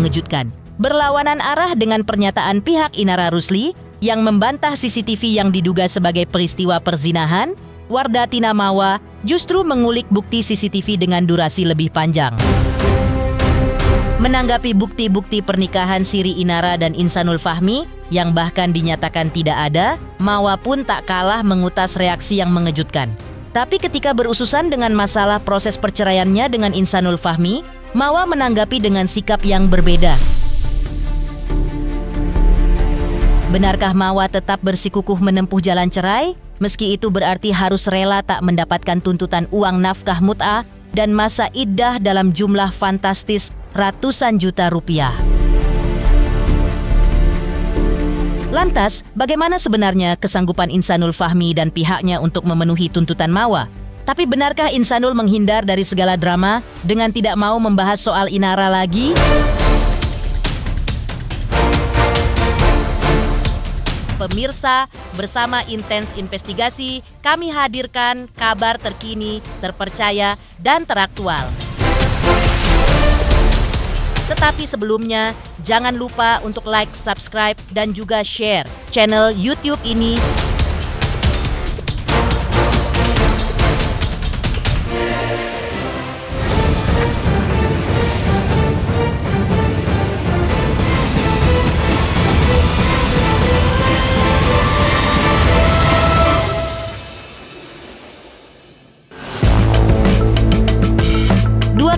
mengejutkan, berlawanan arah dengan pernyataan pihak Inara Rusli yang membantah CCTV yang diduga sebagai peristiwa perzinahan. Wardatina Mawa justru mengulik bukti CCTV dengan durasi lebih panjang. Menanggapi bukti-bukti pernikahan siri Inara dan Insanul Fahmi yang bahkan dinyatakan tidak ada, Mawa pun tak kalah mengutas reaksi yang mengejutkan. Tapi ketika berususan dengan masalah proses perceraiannya dengan Insanul Fahmi, Mawa menanggapi dengan sikap yang berbeda. Benarkah Mawa tetap bersikukuh menempuh jalan cerai, meski itu berarti harus rela tak mendapatkan tuntutan uang nafkah mut'ah dan masa iddah dalam jumlah fantastis ratusan juta rupiah? Lantas, bagaimana sebenarnya kesanggupan Insanul Fahmi dan pihaknya untuk memenuhi tuntutan Mawa? Tapi benarkah Insanul menghindar dari segala drama dengan tidak mau membahas soal Inara lagi? Pemirsa, bersama Intens Investigasi, kami hadirkan kabar terkini, terpercaya, dan teraktual. Tetapi sebelumnya, jangan lupa untuk like, subscribe, dan juga share channel YouTube ini.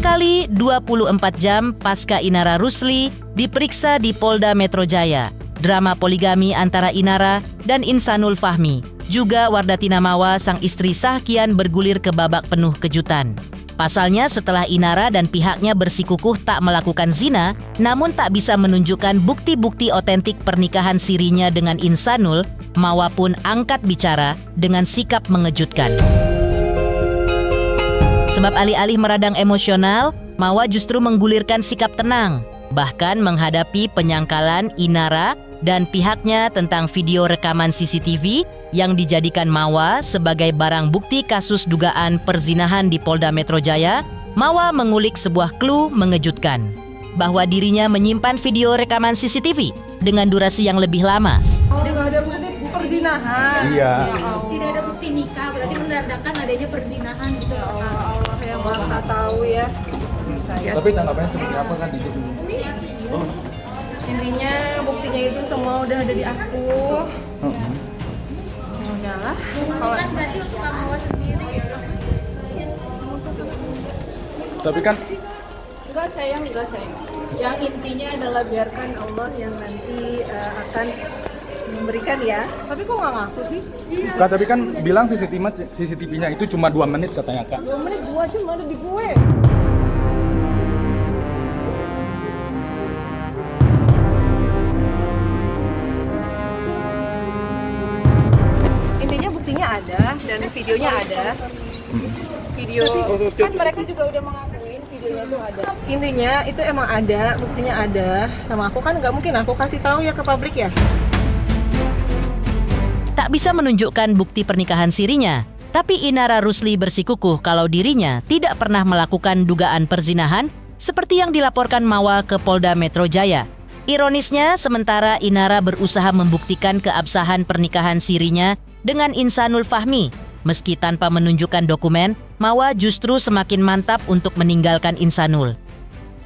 Kali 24 jam pasca Inara Rusli diperiksa di Polda Metro Jaya. Drama poligami antara Inara dan Insanul Fahmi. Juga Wardatina Mawa sang istri sah kian bergulir ke babak penuh kejutan. Pasalnya setelah Inara dan pihaknya bersikukuh tak melakukan zina, namun tak bisa menunjukkan bukti-bukti otentik pernikahan sirinya dengan Insanul, Mawa pun angkat bicara dengan sikap mengejutkan. Sebab alih-alih meradang emosional, Mawa justru menggulirkan sikap tenang, bahkan menghadapi penyangkalan Inara dan pihaknya tentang video rekaman CCTV yang dijadikan Mawa sebagai barang bukti kasus dugaan perzinahan di Polda Metro Jaya. Mawa mengulik sebuah clue mengejutkan, bahwa dirinya menyimpan video rekaman CCTV dengan durasi yang lebih lama. Tidak ada bukti perzinahan. Iya. Tidak ada bukti nikah, berarti menandakan adanya perzinahan gitu. Allah yang Maha tahu ya. Saya. Tapi tanggapannya seperti apa kan itu? Intinya buktinya itu semua udah ada di aku. Ya udahlah. Kalau Kan nggak sih untuk Mawa sendiri? Tapi kan enggak sayang. Yang intinya adalah biarkan Allah yang nanti akan memberikan ya. Tapi kok nggak ngaku sih? Kak, tapi kan bilang CCTV-nya itu cuma 2 menit katanya Kak. 2 menit gua aja mana di gue. Intinya buktinya ada dan videonya ada. Video kan mereka juga udah mengakuin videonya tuh ada. Intinya itu emang ada, buktinya ada. Sama aku kan nggak mungkin aku kasih tahu ya ke publik ya. Tak bisa menunjukkan bukti pernikahan sirinya, tapi Inara Rusli bersikukuh kalau dirinya tidak pernah melakukan dugaan perzinahan seperti yang dilaporkan Mawa ke Polda Metro Jaya. Ironisnya, sementara Inara berusaha membuktikan keabsahan pernikahan sirinya dengan Insanul Fahmi. Meski tanpa menunjukkan dokumen, Mawa justru semakin mantap untuk meninggalkan Insanul.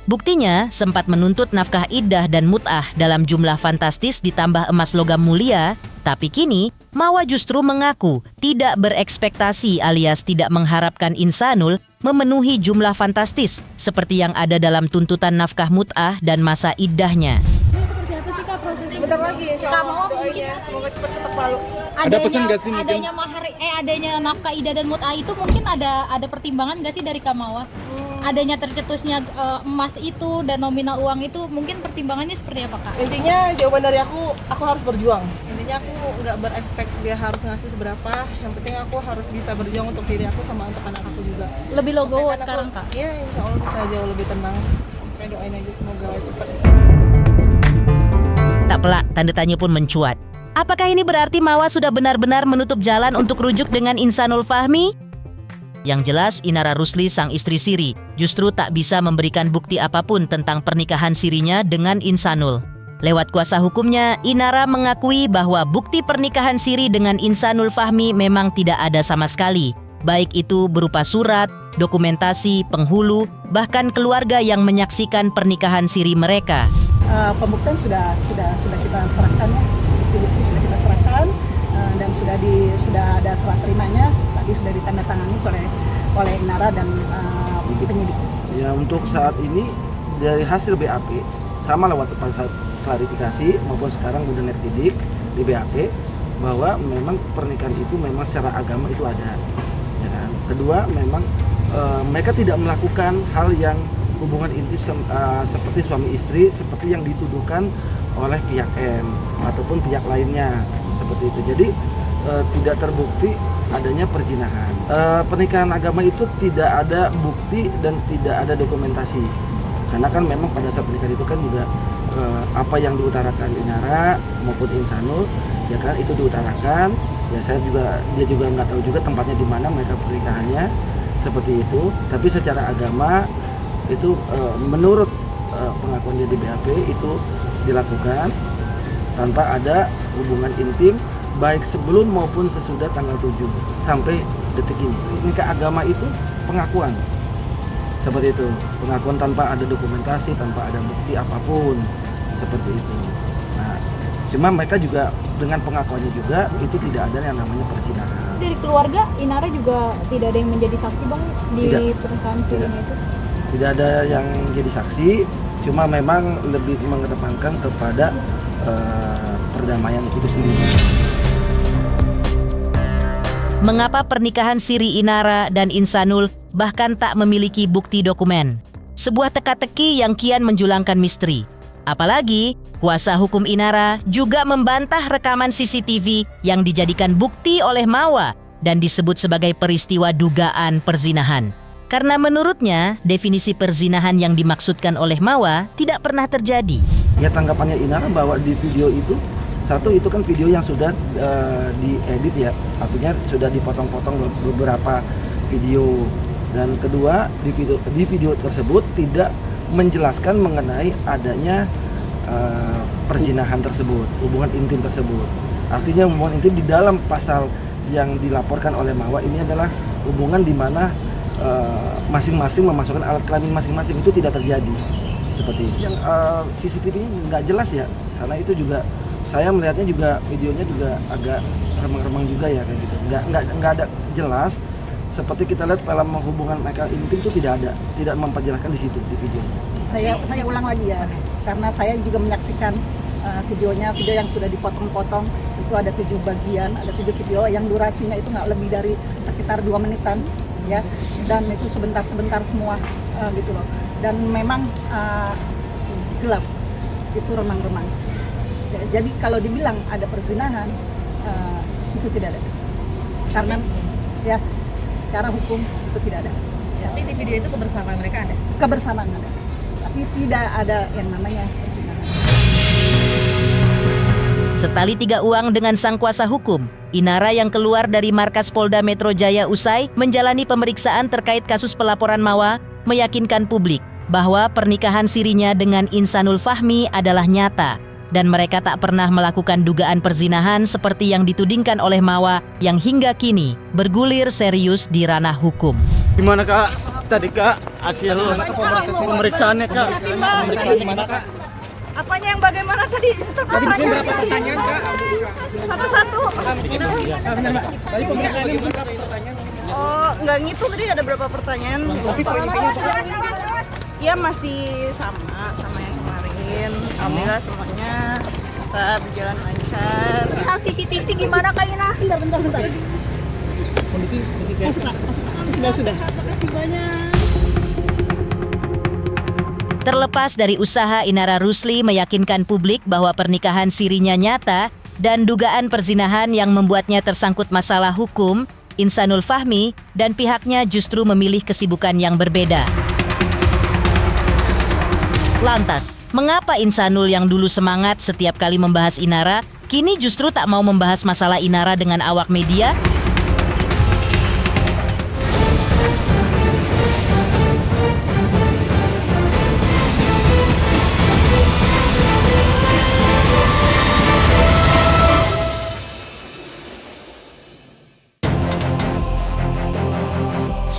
Buktinya sempat menuntut nafkah iddah dan mut'ah dalam jumlah fantastis ditambah emas logam mulia, tapi kini Mawa justru mengaku tidak berekspektasi alias tidak mengharapkan Insanul memenuhi jumlah fantastis seperti yang ada dalam tuntutan nafkah mut'ah dan masa iddahnya. Seperti apa sih Kak prosesnya? Sebentar lagi insya Allah doainnya semoga cepat ketok palu. Ada pesan nggak sih mungkin? Adanya nafkah iddah dan mut'ah itu mungkin ada pertimbangan nggak sih dari Kamawa? Adanya tercetusnya emas itu dan nominal uang itu mungkin pertimbangannya seperti apa Kak? Intinya jawaban dari aku harus berjuang. Intinya aku nggak berekspek dia harus ngasih seberapa. Yang penting aku harus bisa berjuang untuk diri aku sama untuk anak aku juga. Lebih logowo Sampai sekarang aku, Kak? Iya insya Allah bisa jauh lebih tenang. Sampai doain aja semoga cepet. Tak pelak, tanda tanya pun mencuat. Apakah ini berarti Mawa sudah benar-benar menutup jalan untuk rujuk dengan Insanul Fahmi? Yang jelas, Inara Rusli, sang istri Siri, justru tak bisa memberikan bukti apapun tentang pernikahan Sirinya dengan Insanul. Lewat kuasa hukumnya, Inara mengakui bahwa bukti pernikahan Siri dengan Insanul Fahmi memang tidak ada sama sekali. Baik itu berupa surat, dokumentasi, penghulu, bahkan keluarga yang menyaksikan pernikahan Siri mereka. Pembuktian sudah kita serahkan ya, bukti sudah kita serahkan dan sudah ada serah terimanya, tadi sudah ditandatangani oleh Inara dan penyidik. Ya, untuk saat ini dari hasil BAP sama lewat pasal klarifikasi maupun sekarang Bunda Sidik di BAP bahwa memang pernikahan itu memang secara agama itu ada. Ya kan? Kedua, memang mereka tidak melakukan hal yang hubungan intim seperti suami istri seperti yang dituduhkan oleh pihak M ataupun pihak lainnya seperti itu. Jadi tidak terbukti adanya perzinahan. Pernikahan agama itu tidak ada bukti dan tidak ada dokumentasi. Karena kan memang pada saat pernikahan itu kan juga apa yang diutarakan Inara maupun Insanul ya kan itu diutarakan. Ya dia juga nggak tahu juga tempatnya di mana mereka pernikahannya seperti itu. Tapi secara agama itu menurut pengakuan dia di BAP itu dilakukan tanpa ada hubungan intim baik sebelum maupun sesudah tanggal 7 sampai detik ini. Nikah agama itu pengakuan seperti itu, pengakuan tanpa ada dokumentasi, tanpa ada bukti apapun seperti itu. Nah, cuma mereka juga dengan pengakuannya juga itu tidak ada yang namanya perzinahan. Dari keluarga Inara juga tidak ada yang menjadi saksi bang di pernikahan Sirinya itu? Tidak ada yang jadi saksi, cuma memang lebih mengedepankan kepada perdamaian itu sendiri. Mengapa pernikahan Siri Inara dan Insanul bahkan tak memiliki bukti dokumen? Sebuah teka-teki yang kian menjulangkan misteri. Apalagi, kuasa hukum Inara juga membantah rekaman CCTV yang dijadikan bukti oleh Mawa dan disebut sebagai peristiwa dugaan perzinahan. Karena menurutnya, definisi perzinahan yang dimaksudkan oleh Mawa tidak pernah terjadi. Ya, tanggapannya Inara bahwa di video itu, satu itu kan video yang sudah diedit ya, artinya sudah dipotong-potong beberapa video. Dan kedua, di video tersebut tidak menjelaskan mengenai adanya perzinahan tersebut, hubungan intim tersebut. Artinya hubungan intim di dalam pasal yang dilaporkan oleh Mawa ini adalah hubungan di mana masing-masing memasukkan alat kelamin masing-masing, itu tidak terjadi. Seperti itu. Yang CCTV-nya nggak jelas ya, karena itu juga saya melihatnya juga videonya juga agak remang-remang juga ya kayak gitu. Nggak ada jelas. Seperti kita lihat dalam hubungan mereka intim itu tidak memperjelaskan di situ di video. Saya ulang lagi ya, karena saya juga menyaksikan videonya, video yang sudah dipotong-potong itu ada 7 bagian, ada 7 video yang durasinya itu nggak lebih dari sekitar 2 menitan ya, dan itu sebentar-sebentar semua gitu loh. Dan memang gelap, itu remang-remang. Jadi kalau dibilang ada perzinahan itu tidak ada, karena ya secara hukum itu tidak ada. Ya. Tapi di video itu kebersamaan mereka ada? Kebersamaan ada, tapi tidak ada yang namanya perzinahan. Setali 3 uang dengan sang kuasa hukum, Inara yang keluar dari markas Polda Metro Jaya usai menjalani pemeriksaan terkait kasus pelaporan Mawa meyakinkan publik bahwa pernikahan Sirinya dengan Insanul Fahmi adalah nyata dan mereka tak pernah melakukan dugaan perzinahan seperti yang ditudingkan oleh Mawa yang hingga kini bergulir serius di ranah hukum. Gimana Kak? Tadi Kak hasil pemeriksaannya Kak? Gimana Kak? Apanya yang bagaimana tadi? Tadi bikin berapa pertanyaan Kak? Satu-satu. Benar Mbak. Tadi pemeriksaannya bikin berapa pertanyaan? Oh, nggak ngitung tadi ada berapa pertanyaan. Tapi poin intinya Ya masih sama yang kemarin. Alhamdulillah semuanya bisa berjalan lancar. Hal CCTV gimana Kak Ina? Bentar. kondisi saya. Sudah. Terlepas dari usaha Inara Rusli meyakinkan publik bahwa pernikahan Sirinya nyata dan dugaan perzinahan yang membuatnya tersangkut masalah hukum, Insanul Fahmi dan pihaknya justru memilih kesibukan yang berbeda. Lantas, mengapa Insanul yang dulu semangat setiap kali membahas Inara, kini justru tak mau membahas masalah Inara dengan awak media?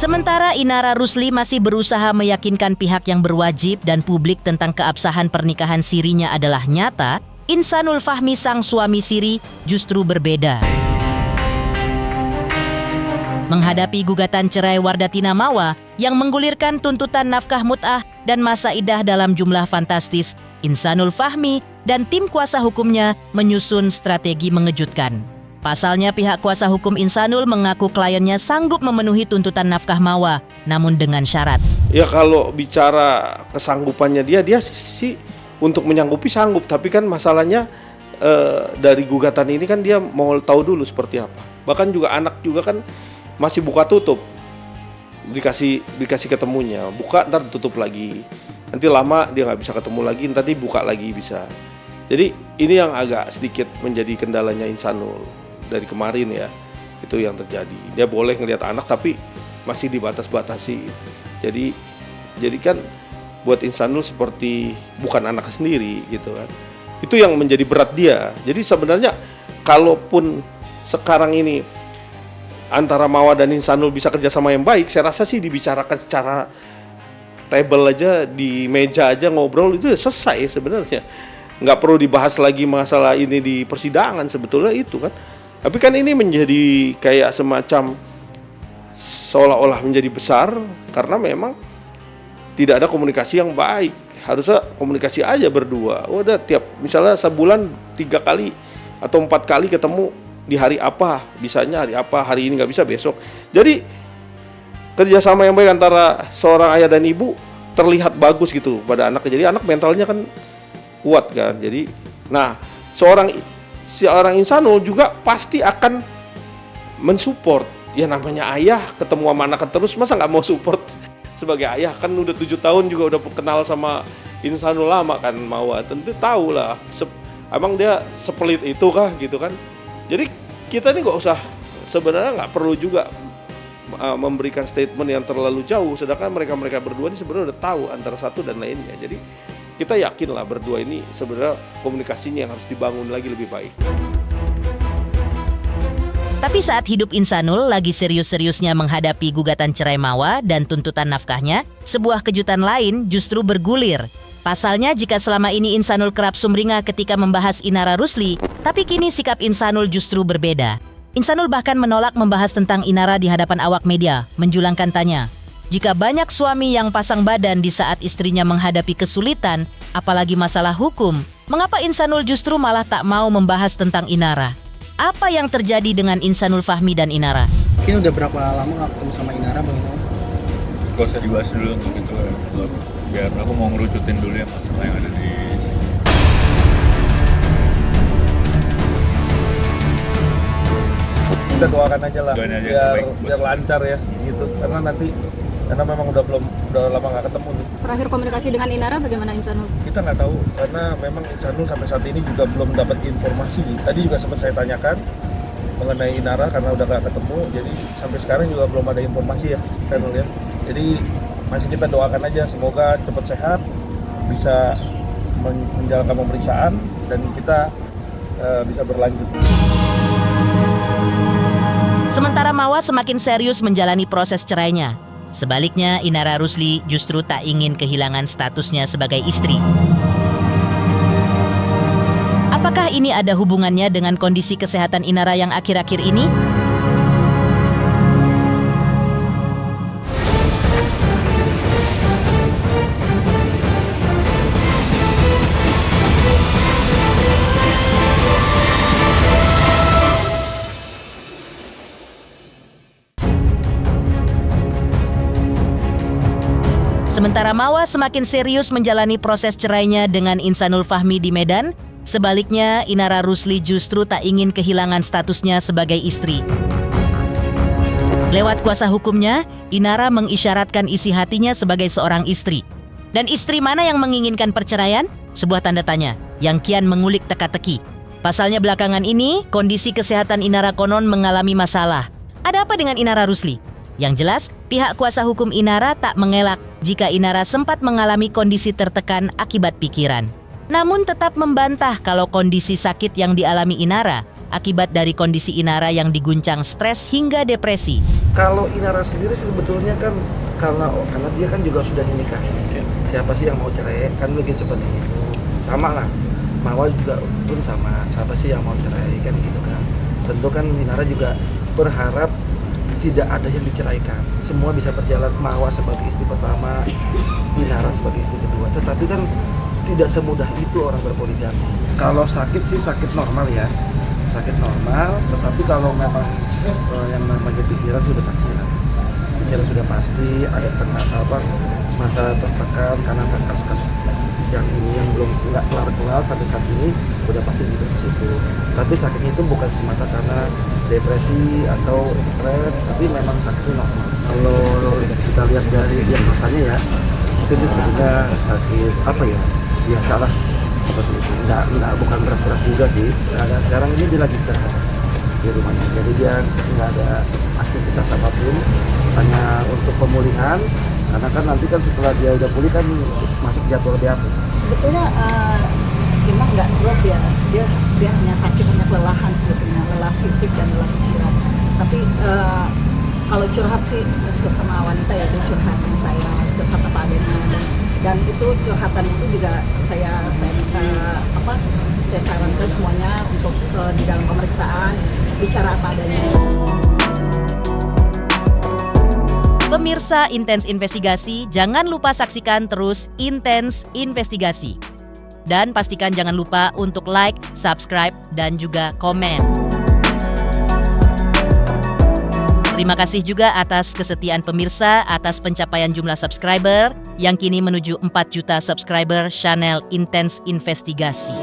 Sementara Inara Rusli masih berusaha meyakinkan pihak yang berwajib dan publik tentang keabsahan pernikahan sirinya adalah nyata, Insanul Fahmi sang suami siri justru berbeda. Menghadapi gugatan cerai Wardatina Mawa yang menggulirkan tuntutan nafkah mut'ah dan masa iddah dalam jumlah fantastis, Insanul Fahmi dan tim kuasa hukumnya menyusun strategi mengejutkan. Pasalnya pihak kuasa hukum Insanul mengaku kliennya sanggup memenuhi tuntutan nafkah Mawa, namun dengan syarat. Ya kalau bicara kesanggupannya dia sih untuk menyanggupi sanggup, tapi kan masalahnya dari gugatan ini kan dia mau tahu dulu seperti apa. Bahkan juga anak juga kan masih buka tutup, dikasih ketemunya, buka ntar tutup lagi, nanti lama dia nggak bisa ketemu lagi, nanti buka lagi bisa. Jadi ini yang agak sedikit menjadi kendalanya Insanul dari kemarin ya, itu yang terjadi. Dia boleh ngelihat anak tapi masih dibatas-batasi. Jadi kan buat Insanul seperti bukan anaknya sendiri gitu kan. Itu yang menjadi berat dia. Jadi sebenarnya kalaupun sekarang ini antara Mawa dan Insanul bisa kerjasama yang baik, saya rasa sih dibicarakan secara table aja, di meja aja ngobrol itu ya selesai sebenarnya. Nggak perlu dibahas lagi masalah ini di persidangan sebetulnya itu kan. Tapi kan ini menjadi kayak semacam seolah-olah menjadi besar karena memang tidak ada komunikasi yang baik. Harusnya komunikasi aja berdua. Udah tiap misalnya sebulan 3 kali atau 4 kali ketemu di hari apa, bisanya hari apa, hari ini nggak bisa besok. Jadi kerjasama yang baik antara seorang ayah dan ibu terlihat bagus gitu pada anaknya. Jadi anak mentalnya kan kuat kan. Jadi nah seorang Insanul juga pasti akan mensupport. Ya namanya ayah ketemu sama anak terus, masa nggak mau support sebagai ayah? Kan udah 7 tahun juga udah kenal sama Insanul lama kan, Mawa tentu tahu lah emang dia sepelit itu kah gitu kan. Jadi kita nih nggak usah, sebenarnya nggak perlu juga memberikan statement yang terlalu jauh, sedangkan mereka berdua ini sebenarnya udah tahu antara satu dan lainnya. Jadi kita yakin lah berdua ini sebenarnya komunikasinya yang harus dibangun lagi lebih baik. Tapi saat hidup Insanul lagi serius-seriusnya menghadapi gugatan cerai Mawa dan tuntutan nafkahnya, sebuah kejutan lain justru bergulir. Pasalnya jika selama ini Insanul kerap sumringah ketika membahas Inara Rusli, tapi kini sikap Insanul justru berbeda. Insanul bahkan menolak membahas tentang Inara di hadapan awak media, menjulangkan tanya. Jika banyak suami yang pasang badan di saat istrinya menghadapi kesulitan, apalagi masalah hukum, mengapa Insanul justru malah tak mau membahas tentang Inara? Apa yang terjadi dengan Insanul Fahmi dan Inara? Mungkin udah berapa lama nggak ketemu sama Inara Bang Insanul? Gak usah dibahas dulu untuk itu, biar aku mau ngerucutin dulu ya masalah yang ada di Kita doakan aja lah, Doain aja biar lancar ya gitu, karena memang udah lama nggak ketemu nih. Terakhir komunikasi dengan Inara bagaimana Insanul? Kita nggak tahu karena memang Insanul sampai saat ini juga belum dapat informasi. Tadi juga sempat saya tanyakan mengenai Inara karena udah nggak ketemu, jadi sampai sekarang juga belum ada informasi ya Insanul ya. Jadi masih kita doakan aja semoga cepat sehat, bisa menjalankan pemeriksaan dan kita bisa berlanjut. Sementara Mawa semakin serius menjalani proses cerainya. Sebaliknya, Inara Rusli justru tak ingin kehilangan statusnya sebagai istri. Apakah ini ada hubungannya dengan kondisi kesehatan Inara yang akhir-akhir ini? Sementara Mawa semakin serius menjalani proses cerainya dengan Insanul Fahmi di Medan, sebaliknya Inara Rusli justru tak ingin kehilangan statusnya sebagai istri. Lewat kuasa hukumnya, Inara mengisyaratkan isi hatinya sebagai seorang istri. Dan istri mana yang menginginkan perceraian? Sebuah tanda tanya yang kian mengulik teka-teki. Pasalnya belakangan ini, kondisi kesehatan Inara konon mengalami masalah. Ada apa dengan Inara Rusli? Yang jelas, pihak kuasa hukum Inara tak mengelak jika Inara sempat mengalami kondisi tertekan akibat pikiran. Namun tetap membantah kalau kondisi sakit yang dialami Inara akibat dari kondisi Inara yang diguncang stres hingga depresi. Kalau Inara sendiri sebetulnya kan karena dia kan juga sudah dinikahi. Siapa sih yang mau cerai? Kan begitu seperti itu. Sama lah. Mawar juga pun sama. Siapa sih yang mau cerai? Kan gitu kan. Tentu kan Inara juga berharap tidak ada yang diceraikan. Semua bisa berjalan, Mawar sebagai istri pertama, Inara sebagai istri kedua. Tetapi kan tidak semudah itu orang berpoligami. Kalau sakit sih sakit normal ya. Sakit normal, tetapi kalau memang yang namanya pikiran sudah pasti lah. Pikiran sudah pasti ada masa tertekan karena kasus-kasus yang ini yang belum nggak kelar sampai saat ini udah pasti di situ. Tapi sakit itu bukan semata karena depresi atau stres, tapi memang sakit normal. Kalau kita lihat dari diagnosanya ya, itu sih sebenarnya sakit apa ya, biasalah seperti itu. Nggak bukan berat-berat juga sih. Nah, sekarang ini dia lagi istirahat di rumahnya, jadi dia nggak ada aktivitas apapun, hanya untuk pemulihan. Karena kan nanti kan setelah dia udah pulih kan masuk jadwal BAP. Sebetulnya emang nggak drop ya, dia hanya sakit, hanya kelelahan sebetulnya, lelah fisik dan lelah pikiran. Tapi kalau curhat sih sesama wanita ya, dia curhat sama saya, curhat apa adanya, dan itu curhatan itu juga saya minta saya sarankan semuanya untuk di dalam pemeriksaan bicara apa adanya. Pemirsa Intens Investigasi, jangan lupa saksikan terus Intens Investigasi. Dan pastikan jangan lupa untuk like, subscribe, dan juga komen. Terima kasih juga atas kesetiaan pemirsa, atas pencapaian jumlah subscriber yang kini menuju 4 juta subscriber channel Intens Investigasi.